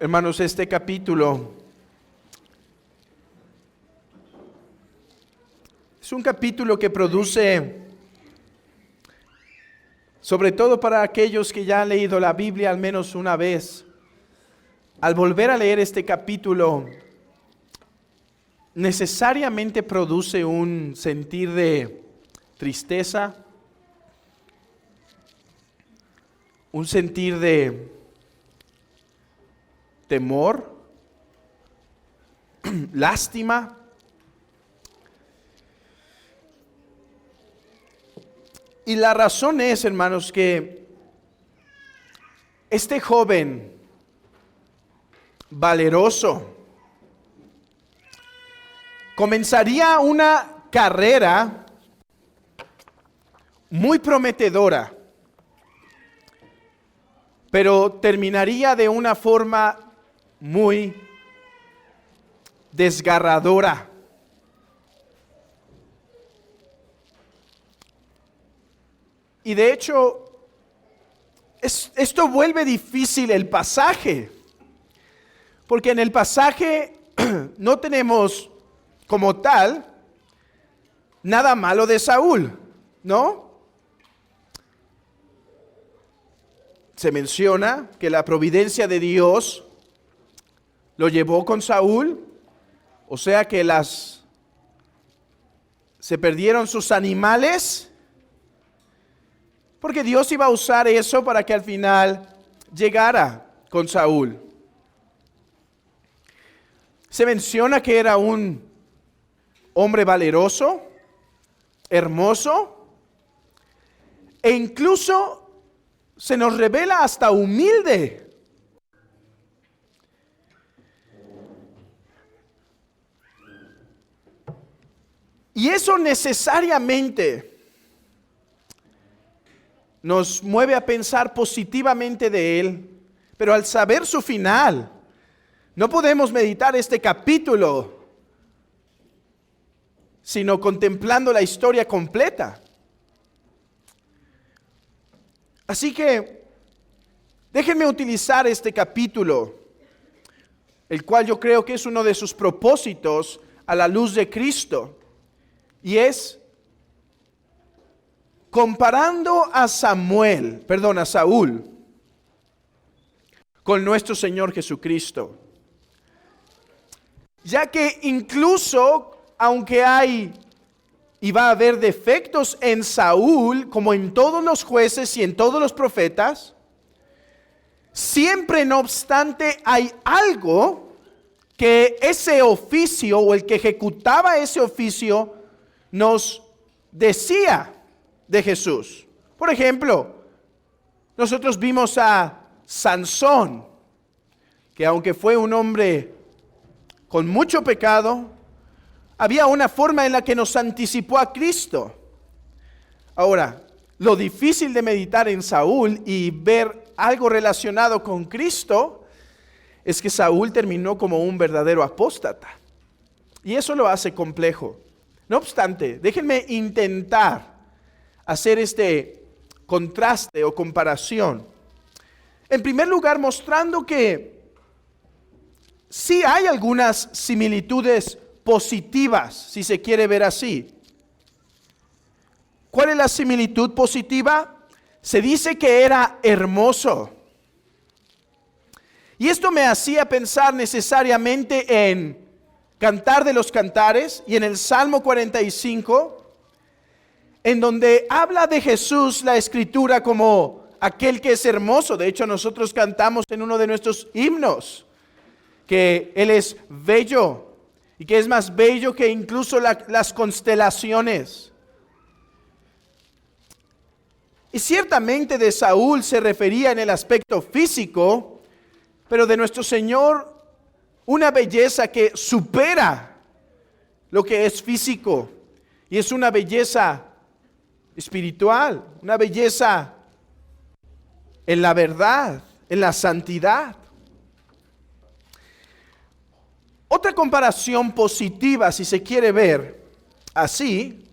Hermanos, este capítulo es un capítulo que produce, sobre todo para aquellos que ya han leído la Biblia al menos una vez, al volver a leer este capítulo, necesariamente produce un sentir de tristeza, un sentir de temor, lástima. Y la razón es, hermanos, que este joven valeroso comenzaría una carrera muy prometedora, pero terminaría de una forma muy desgarradora. Y de hecho, esto vuelve difícil el pasaje, porque en el pasaje no tenemos como tal nada malo de Saúl, ¿no? Se menciona que la providencia de Dios lo llevó con Saúl, o sea que se perdieron sus animales, porque Dios iba a usar eso para que al final llegara con Saúl. Se menciona que era un hombre valeroso, hermoso, e incluso se nos revela hasta humilde. Y eso necesariamente nos mueve a pensar positivamente de él, pero al saber su final, no podemos meditar este capítulo, sino contemplando la historia completa. Así que déjenme utilizar este capítulo, el cual yo creo que es uno de sus propósitos a la luz de Cristo, y es comparando a Saúl con nuestro Señor Jesucristo. Ya que incluso, aunque hay y va a haber defectos en Saúl, como en todos los jueces y en todos los profetas, siempre no obstante hay algo que ese oficio o el que ejecutaba ese oficio nos decía de Jesús. Por ejemplo, nosotros vimos a Sansón, que aunque fue un hombre con mucho pecado, había una forma en la que nos anticipó a Cristo. Ahora, lo difícil de meditar en Saúl y ver algo relacionado con Cristo es que Saúl terminó como un verdadero apóstata. Y eso lo hace complejo. No obstante, déjenme intentar hacer este contraste o comparación. En primer lugar, mostrando que sí hay algunas similitudes positivas, si se quiere ver así. ¿Cuál es la similitud positiva? Se dice que era hermoso. Y esto me hacía pensar necesariamente en Cantar de los Cantares y en el Salmo 45, en donde habla de Jesús la Escritura como aquel que es hermoso. De hecho, nosotros cantamos en uno de nuestros himnos que Él es bello y que es más bello que incluso las constelaciones. Y ciertamente de Saúl se refería en el aspecto físico, pero de nuestro Señor una belleza que supera lo que es físico, y es una belleza espiritual, una belleza en la verdad, en la santidad. Otra comparación positiva, si se quiere ver así,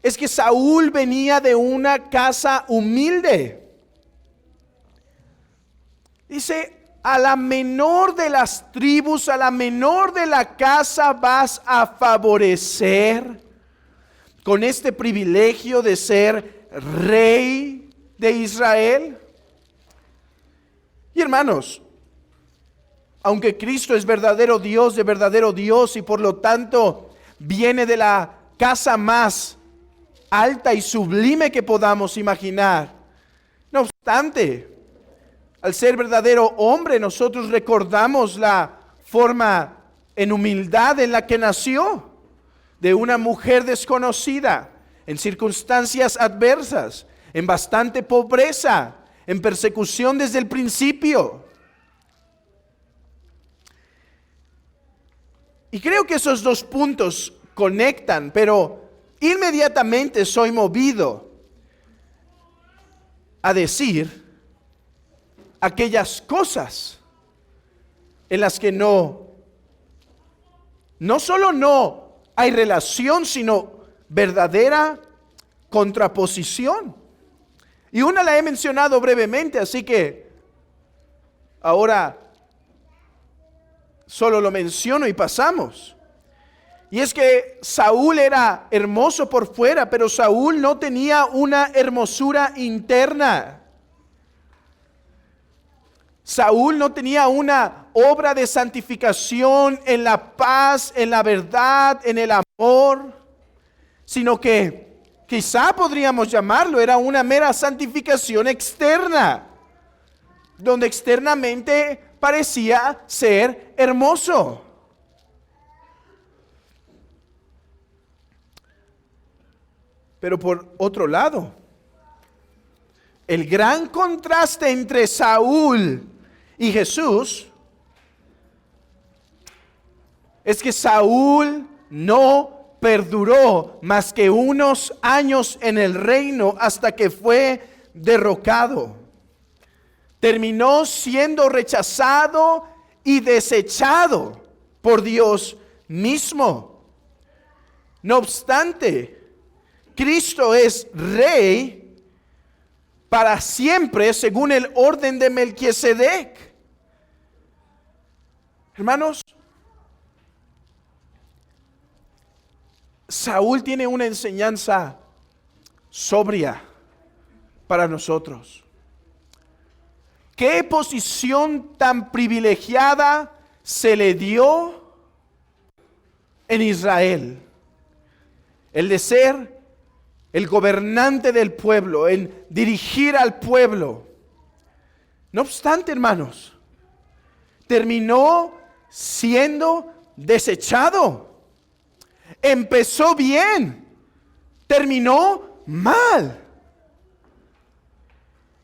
es que Saúl venía de una casa humilde. Dice, a la menor de las tribus, a la menor de la casa vas a favorecer con este privilegio de ser rey de Israel? Y hermanos, aunque Cristo es verdadero Dios de verdadero Dios y por lo tanto viene de la casa más alta y sublime que podamos imaginar, no obstante, al ser verdadero hombre, nosotros recordamos la forma en humildad en la que nació, de una mujer desconocida, en circunstancias adversas, en bastante pobreza, en persecución desde el principio. Y creo que esos dos puntos conectan, pero inmediatamente soy movido a decir aquellas cosas en las que no solo no hay relación, sino verdadera contraposición. Y una la he mencionado brevemente, así que ahora solo lo menciono y pasamos. Y es que Saúl era hermoso por fuera, pero Saúl no tenía una hermosura interna. Saúl no tenía una obra de santificación en la paz, en la verdad, en el amor, sino que quizá podríamos llamarlo, era una mera santificación externa, donde externamente parecía ser hermoso. Pero por otro lado, el gran contraste entre Saúl y Jesús es que Saúl no perduró más que unos años en el reino hasta que fue derrocado. Terminó siendo rechazado y desechado por Dios mismo. No obstante, Cristo es rey para siempre según el orden de Melquisedec. Hermanos, Saúl tiene una enseñanza sobria para nosotros. ¿Qué posición tan privilegiada se le dio en Israel? El de ser el gobernante del pueblo, en dirigir al pueblo. No obstante, hermanos, terminó siendo desechado. Empezó bien, terminó mal.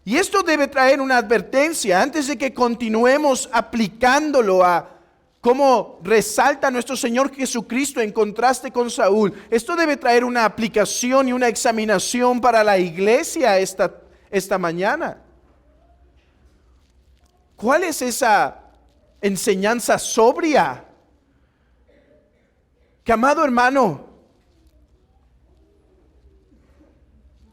Y esto debe traer una advertencia antes de que continuemos aplicándolo a cómo resalta nuestro Señor Jesucristo en contraste con Saúl. Esto debe traer una aplicación y una examinación para la iglesia esta mañana. ¿Cuál es esa enseñanza sobria? Que, amado hermano,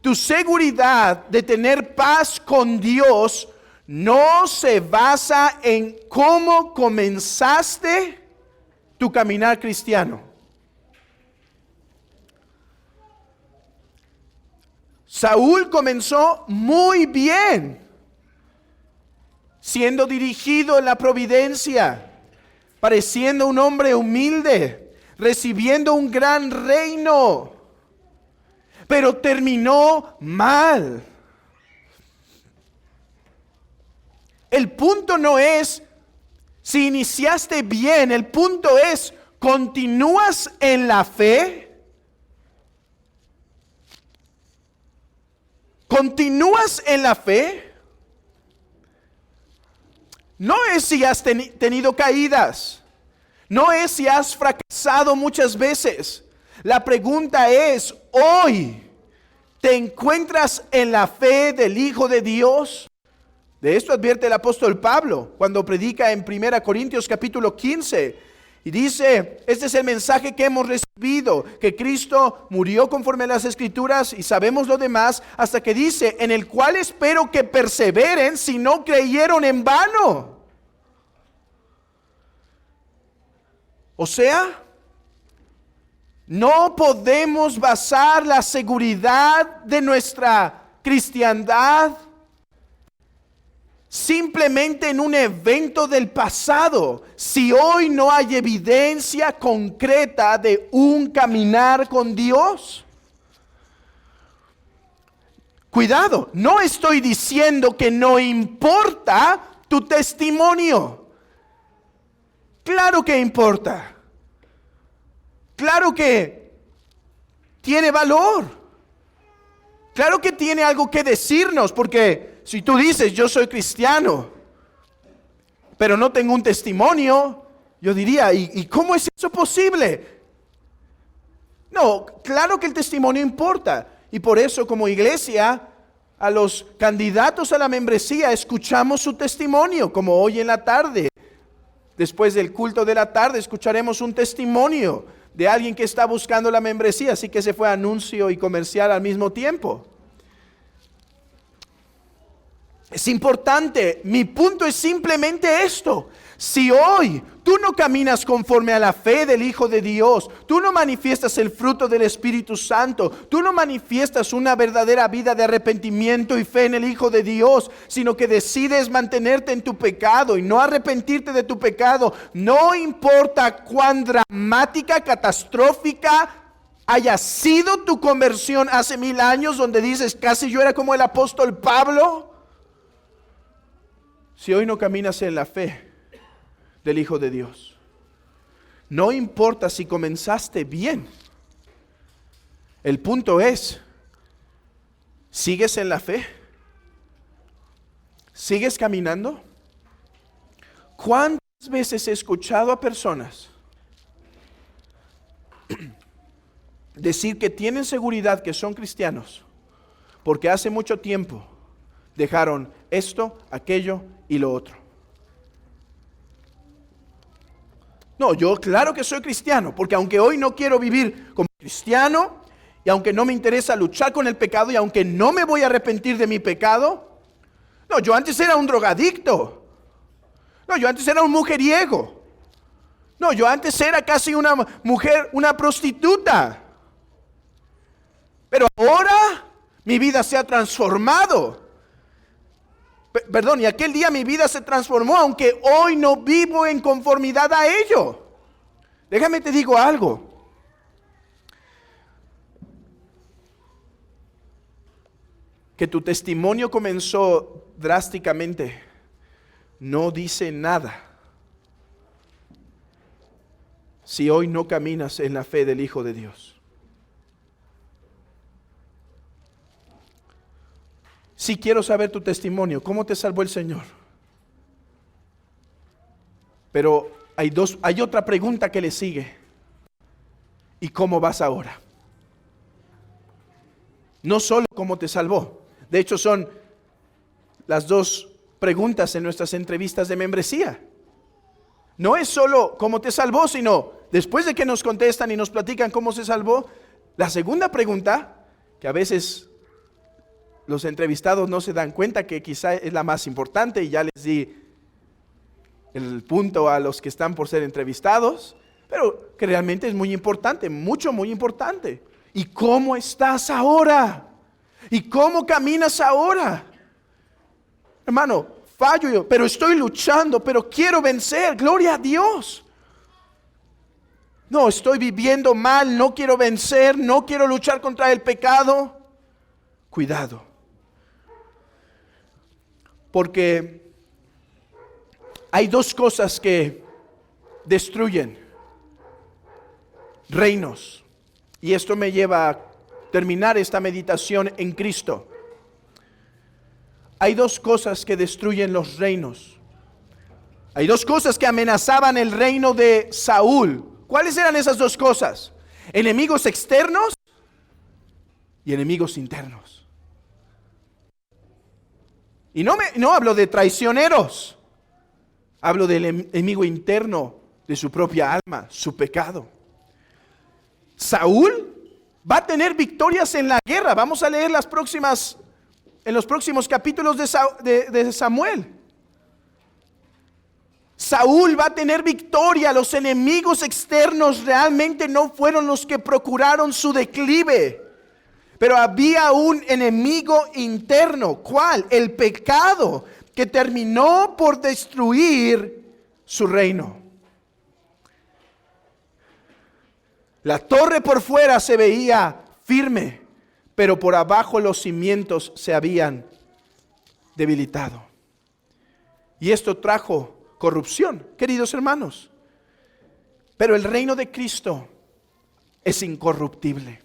tu seguridad de tener paz con Dios no se basa en cómo comenzaste tu caminar cristiano. Saúl comenzó muy bien, siendo dirigido en la providencia, pareciendo un hombre humilde, recibiendo un gran reino, pero terminó mal. El punto no es si iniciaste bien, el punto es, ¿continúas en la fe? ¿Continúas en la fe? No es si has tenido caídas, no es si has fracasado muchas veces. La pregunta es, ¿hoy te encuentras en la fe del Hijo de Dios? De esto advierte el apóstol Pablo cuando predica en 1 Corintios capítulo 15 y dice, este es el mensaje que hemos recibido, que Cristo murió conforme a las Escrituras y sabemos lo demás, hasta que dice, en el cual espero que perseveren si no creyeron en vano. O sea, no podemos basar la seguridad de nuestra cristiandad simplemente en un evento del pasado, si hoy no hay evidencia concreta de un caminar con Dios. Cuidado, no estoy diciendo que no importa tu testimonio. Claro que importa. Claro que tiene valor. Claro que tiene algo que decirnos, porque si tú dices, yo soy cristiano, pero no tengo un testimonio, yo diría, ¿y cómo es eso posible? No, claro que el testimonio importa. Y por eso, como iglesia, a los candidatos a la membresía escuchamos su testimonio, como hoy en la tarde. Después del culto de la tarde escucharemos un testimonio de alguien que está buscando la membresía, así que se fue anuncio y comercial al mismo tiempo. Es importante, mi punto es simplemente esto. Si hoy tú no caminas conforme a la fe del Hijo de Dios, tú no manifiestas el fruto del Espíritu Santo, tú no manifiestas una verdadera vida de arrepentimiento y fe en el Hijo de Dios, sino que decides mantenerte en tu pecado y no arrepentirte de tu pecado, no importa cuán dramática, catastrófica haya sido tu conversión hace 1000 años, donde dices, casi yo era como el apóstol Pablo. Si hoy no caminas en la fe del Hijo de Dios, no importa si comenzaste bien. El punto es, ¿sigues en la fe? ¿Sigues caminando? ¿Cuántas veces he escuchado a personas decir que tienen seguridad que son cristianos porque hace mucho tiempo dejaron esto, aquello y lo otro? No, yo claro que soy cristiano, porque aunque hoy no quiero vivir como cristiano, y aunque no me interesa luchar con el pecado, y aunque no me voy a arrepentir de mi pecado, no, yo antes era un drogadicto, no, yo antes era un mujeriego, no, yo antes era casi una mujer, una prostituta, pero ahora mi vida se ha transformado. Perdón, y aquel día mi vida se transformó, aunque hoy no vivo en conformidad a ello. Déjame te digo algo. Que tu testimonio comenzó drásticamente no dice nada si hoy no caminas en la fe del Hijo de Dios. Si quiero saber tu testimonio, ¿cómo te salvó el Señor? Pero hay otra pregunta que le sigue. ¿Y cómo vas ahora? No solo cómo te salvó. De hecho, son las dos preguntas en nuestras entrevistas de membresía. No es solo cómo te salvó, sino después de que nos contestan y nos platican cómo se salvó, la segunda pregunta, que a veces los entrevistados no se dan cuenta que quizá es la más importante, y ya les di el punto a los que están por ser entrevistados, pero que realmente es muy importante, muy importante. ¿Y cómo estás ahora? ¿Y cómo caminas ahora? Hermano, fallo yo, pero estoy luchando, pero quiero vencer, gloria a Dios. No, estoy viviendo mal, no quiero vencer, no quiero luchar contra el pecado. Cuidado. Porque hay dos cosas que destruyen reinos. Y esto me lleva a terminar esta meditación en Cristo. Hay dos cosas que destruyen los reinos. Hay dos cosas que amenazaban el reino de Saúl. ¿Cuáles eran esas dos cosas? Enemigos externos y enemigos internos. Y no hablo de traicioneros, hablo del enemigo interno de su propia alma, su pecado. Saúl va a tener victorias en la guerra. Vamos a leer en los próximos capítulos de Samuel. Saúl va a tener victoria. Los enemigos externos realmente no fueron los que procuraron su declive. Pero había un enemigo interno. ¿Cuál? El pecado, que terminó por destruir su reino. La torre por fuera se veía firme, pero por abajo los cimientos se habían debilitado. Y esto trajo corrupción, queridos hermanos. Pero el reino de Cristo es incorruptible.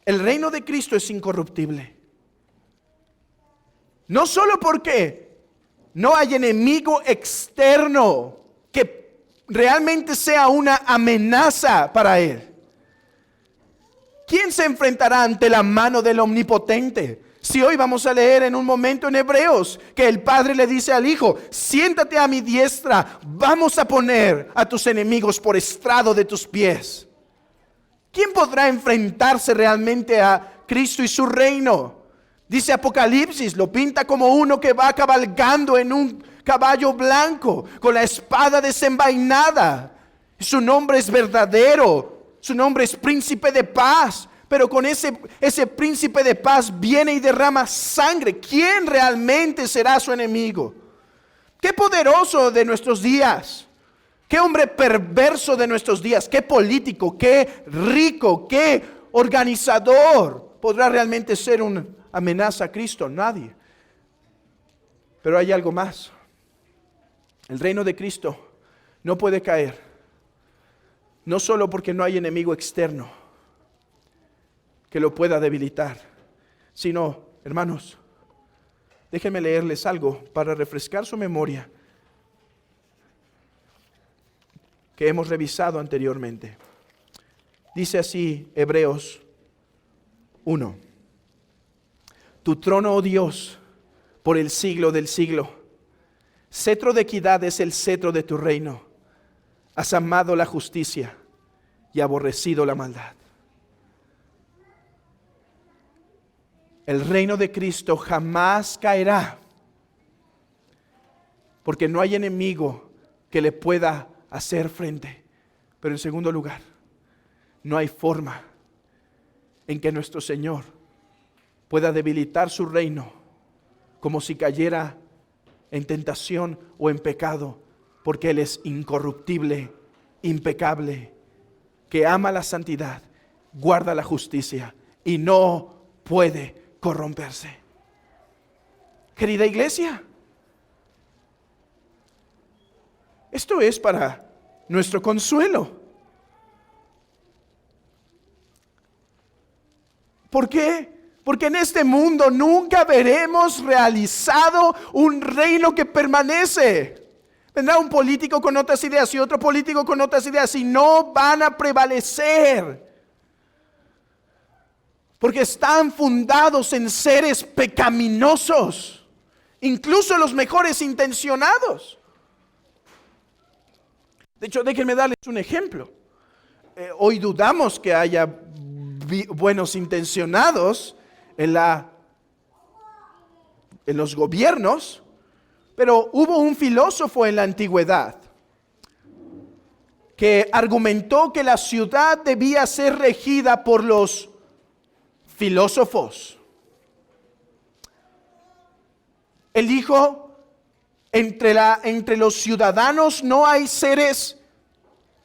El reino de Cristo es incorruptible. No solo porque no hay enemigo externo que realmente sea una amenaza para él. ¿Quién se enfrentará ante la mano del Omnipotente? Si hoy vamos a leer en un momento en Hebreos que el Padre le dice al Hijo: siéntate a mi diestra, vamos a poner a tus enemigos por estrado de tus pies. ¿Quién podrá enfrentarse realmente a Cristo y su reino? Dice Apocalipsis, lo pinta como uno que va cabalgando en un caballo blanco, con la espada desenvainada. Su nombre es verdadero, su nombre es príncipe de paz. Pero con ese príncipe de paz viene y derrama sangre. ¿Quién realmente será su enemigo? Qué poderoso de nuestros días. Qué hombre perverso de nuestros días. Qué político, qué rico, qué organizador podrá realmente ser una amenaza a Cristo. Nadie. Pero hay algo más. El reino de Cristo no puede caer. No solo porque no hay enemigo externo que lo pueda debilitar, sino, hermanos, déjenme leerles algo para refrescar su memoria que hemos revisado anteriormente. Dice así Hebreos 1: tu trono, oh Dios, por el siglo del siglo. Cetro de equidad es el cetro de tu reino. Has amado la justicia y aborrecido la maldad. El reino de Cristo jamás caerá, porque no hay enemigo que le pueda hacer frente. Pero en segundo lugar, no hay forma en que nuestro Señor pueda debilitar su reino como si cayera en tentación o en pecado, porque Él es incorruptible, impecable, que ama la santidad, guarda la justicia y no puede corromperse. Querida iglesia, esto es para nuestro consuelo. ¿Por qué? Porque en este mundo nunca veremos realizado un reino que permanece. Vendrá un político con otras ideas y otro político con otras ideas y no van a prevalecer. Porque están fundados en seres pecaminosos, incluso los mejores intencionados. De hecho, déjenme darles un ejemplo. Hoy dudamos que haya buenos intencionados en los gobiernos, pero hubo un filósofo en la antigüedad que argumentó que la ciudad debía ser regida por los filósofos. Él dijo: entre los ciudadanos no hay seres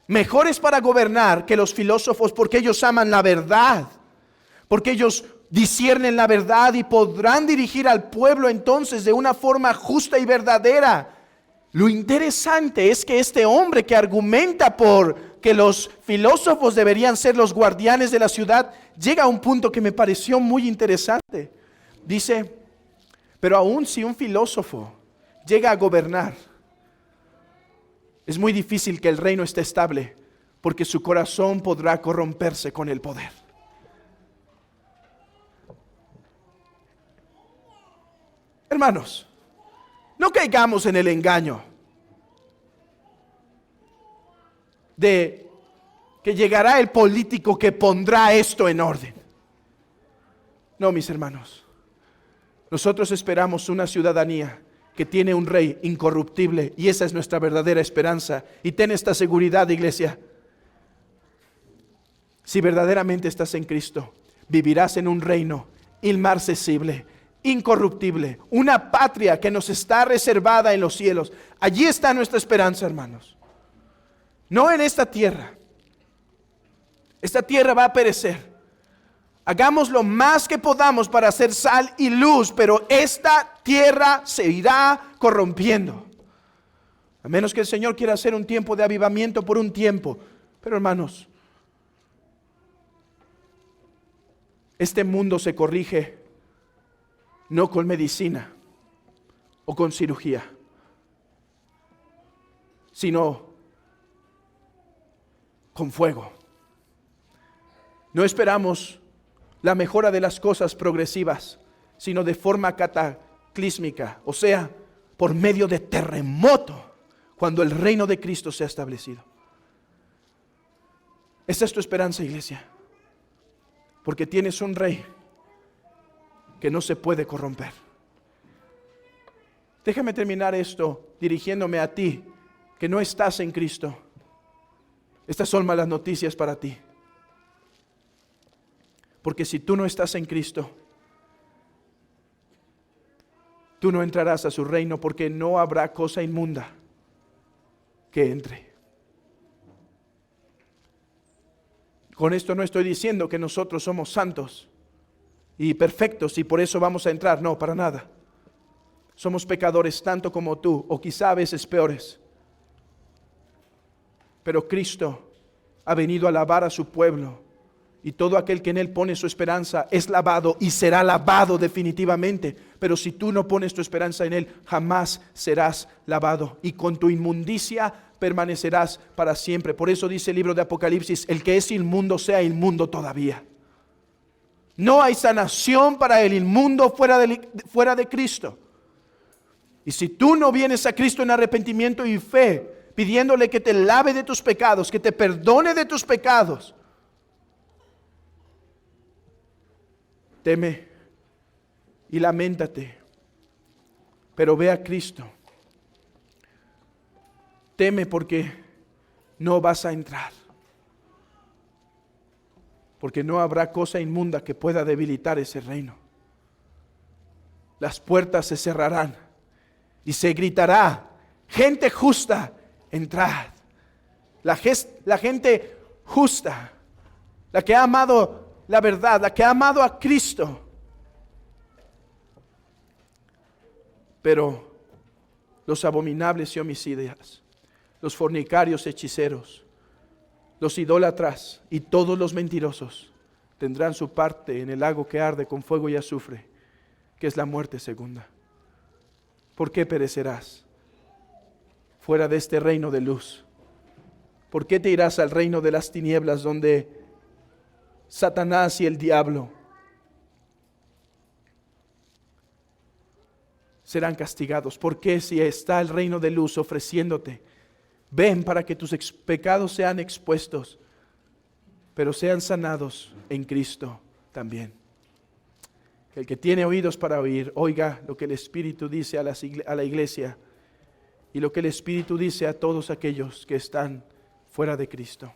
mejores para gobernar que los filósofos, porque ellos aman la verdad, porque ellos disciernen la verdad y podrán dirigir al pueblo entonces de una forma justa y verdadera. Lo interesante es que este hombre que argumenta por que los filósofos deberían ser los guardianes de la ciudad, llega a un punto que me pareció muy interesante. Dice: pero aún si un filósofo llega a gobernar, es muy difícil que el reino esté estable, porque su corazón podrá corromperse con el poder. Hermanos, no caigamos en el engaño de que llegará el político que pondrá esto en orden. No, mis hermanos, nosotros esperamos una ciudadanía que tiene un rey incorruptible, y esa es nuestra verdadera esperanza. Y ten esta seguridad, iglesia. Si verdaderamente estás en Cristo, vivirás en un reino inmarcesible, incorruptible, una patria que nos está reservada en los cielos. Allí está nuestra esperanza, hermanos. No en esta tierra. Esta tierra va a perecer. Hagamos lo más que podamos para hacer sal y luz, pero esta tierra se irá corrompiendo. A menos que el Señor quiera hacer un tiempo de avivamiento por un tiempo. Pero hermanos, este mundo se corrige no con medicina o con cirugía, sino con fuego. No esperamos la mejora de las cosas progresivas, sino de forma cataclísmica, o sea, por medio de terremoto, cuando el reino de Cristo sea establecido. Esta es tu esperanza, iglesia, porque tienes un rey que no se puede corromper. Déjame terminar esto dirigiéndome a ti, que no estás en Cristo. Estas son malas noticias para ti. Porque si tú no estás en Cristo, tú no entrarás a su reino, porque no habrá cosa inmunda que entre. Con esto no estoy diciendo que nosotros somos santos y perfectos y por eso vamos a entrar. No, para nada. Somos pecadores tanto como tú, o quizá a veces peores. Pero Cristo ha venido a lavar a su pueblo. Y todo aquel que en Él pone su esperanza es lavado y será lavado definitivamente. Pero si tú no pones tu esperanza en Él, jamás serás lavado. Y con tu inmundicia permanecerás para siempre. Por eso dice el libro de Apocalipsis, el que es inmundo sea inmundo todavía. No hay sanación para el inmundo fuera de Cristo. Y si tú no vienes a Cristo en arrepentimiento y fe, pidiéndole que te lave de tus pecados, que te perdone de tus pecados, teme y lamentate, pero ve a Cristo. Teme porque no vas a entrar, porque no habrá cosa inmunda que pueda debilitar ese reino. Las puertas se cerrarán y se gritará: gente justa, entrad. La gente justa, la que ha amado la verdad, la que ha amado a Cristo. Pero los abominables y homicidas, los fornicarios, hechiceros, los idólatras y todos los mentirosos tendrán su parte en el lago que arde con fuego y azufre, que es la muerte segunda. ¿Por qué perecerás fuera de este reino de luz? ¿Por qué te irás al reino de las tinieblas, donde Satanás y el diablo serán castigados? ¿Por qué, si está el reino de luz ofreciéndote, ven para que tus pecados sean expuestos, pero sean sanados en Cristo también? Que el que tiene oídos para oír, oiga lo que el Espíritu dice a la iglesia y lo que el Espíritu dice a todos aquellos que están fuera de Cristo.